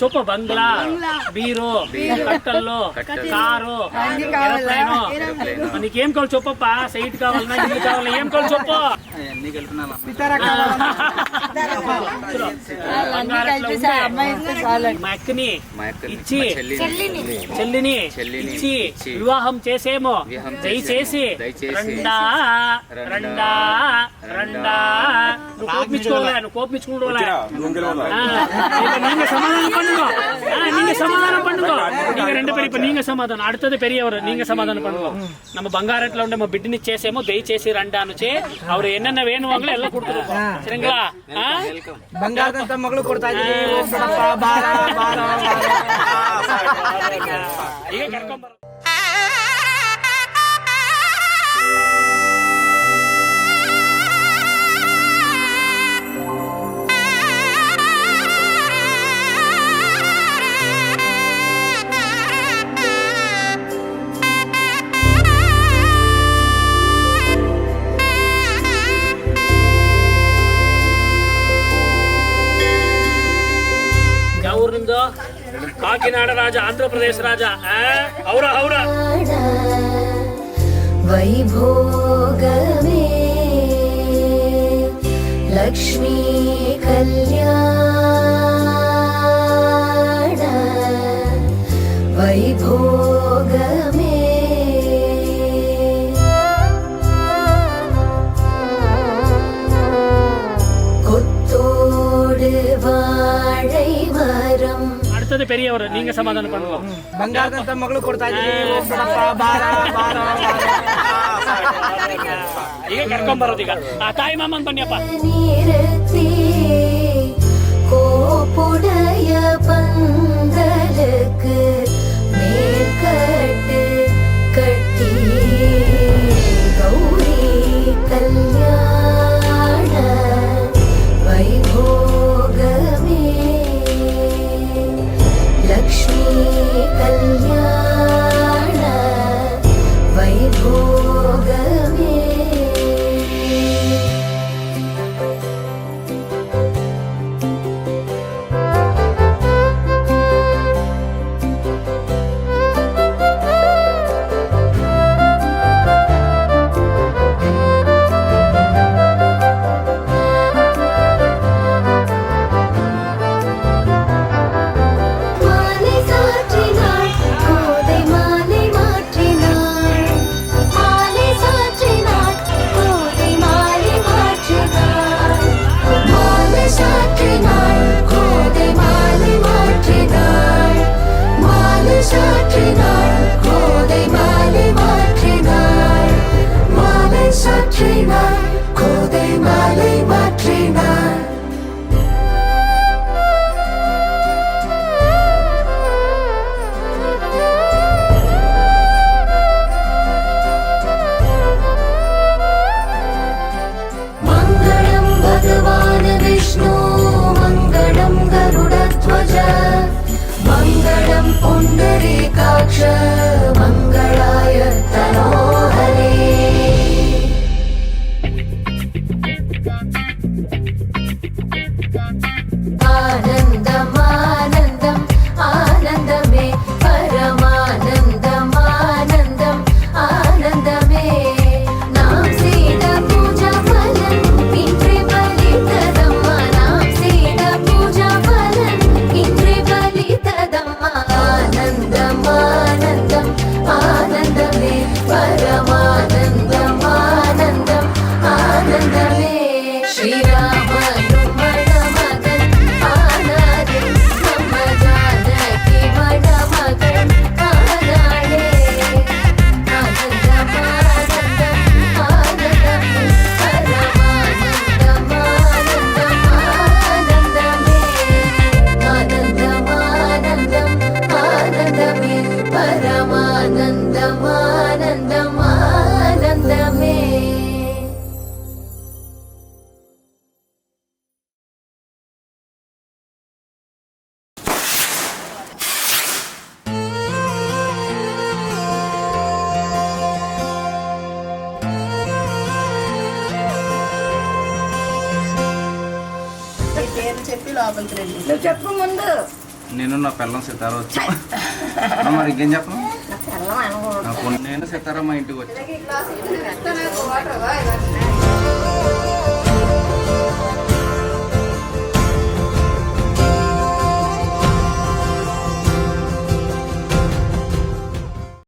చెప్పు బంగ్లా beer కట్టల్లో car aeroplane నీకేం కావాలి చెప్పప్ప సైట్ కావాలన్నా ఇల్లు కావాలన్నా ఏం కావాలి చెప్పు మా అక్కని ఇచ్చి చెల్లిని ఇచ్చి వివాహం చేసేమో దయచేసి రండా రండా రండా నువ్వు కోపించుకోలే நீங்க சமாதானம் பண்ணுங்க நீங்க சமாதானம் பண்ணுங்க நீங்க ரெண்டு பேரும் இப்ப நீங்க சமாதானம் அடுத்தது பெரியவர் நீங்க சமாதானம் பண்ணுங்க நம்ம பங்காரட்ல உண்ட நம்ம பிட்னி చేసేమో దయచేసి రండా అనుచే ಅವರು என்னென்ன வேணுவாங்களோ எல்லாம் கொடுத்துருவோம் சரிங்களா ಬಂಗಾರದಂತ ಮಗಳು ಕೊಡ್ತಾ ಇದ್ದೀವಿ ಬಾರ ಬಾರ ಈಗ ಕರ್ಕೊಂಡ್ ಬರ కాకినాడ రాజా ఆంధ్రప్రదేశ్ రాజా హౌరా హౌరా వైభోగమే లక్ష్మీ కళ్యాణ వైభోగమే கொத்தோடு வாழை மரம் அடுத்தது பெரியவர் நீங்க சமாதானம் பண்ணுங்க ಬಂಗಾರದಂತ ಮಗಳು ಕೊಡ್ತಾ ಇದ್ದೀವಿ ಬಾರ ಬಾರ ಈಗ ಕರ್ಕೊಂಡ್ ಬರೋದು ಈಗ ತಾಯಿ ಮಾಮನ್ ಬನ್ನಿಯಪ್ಪ கோப்புடைய பந்தலுக்கு மேற்கட்டு கட்டி கௌரி கல்யாண வைபோகமே லக்ஷ்மி கல்யாண வைபோகமே मंगलाय तनोहरे आनंदम आनंदम आनंदमे परमानंदम आनंदम आनंदमे नाम सीद पूजा फलन इंद्रे बलितदम्मा नाम सीद पूजा फलन इंद्रे बलितदम्मा आनंदम आनंदम आनंदमे परमानंदम आनंदम आनंदमे श्रीराम చెప్పి లోపలికి రండి. నువ్వు చెప్పు ముందు. నేను నా పిల్లం సితారా వచ్చాను. మరి ఇంకేం చెప్పను? నేను సితారా మా ఇంటికి వచ్చాను.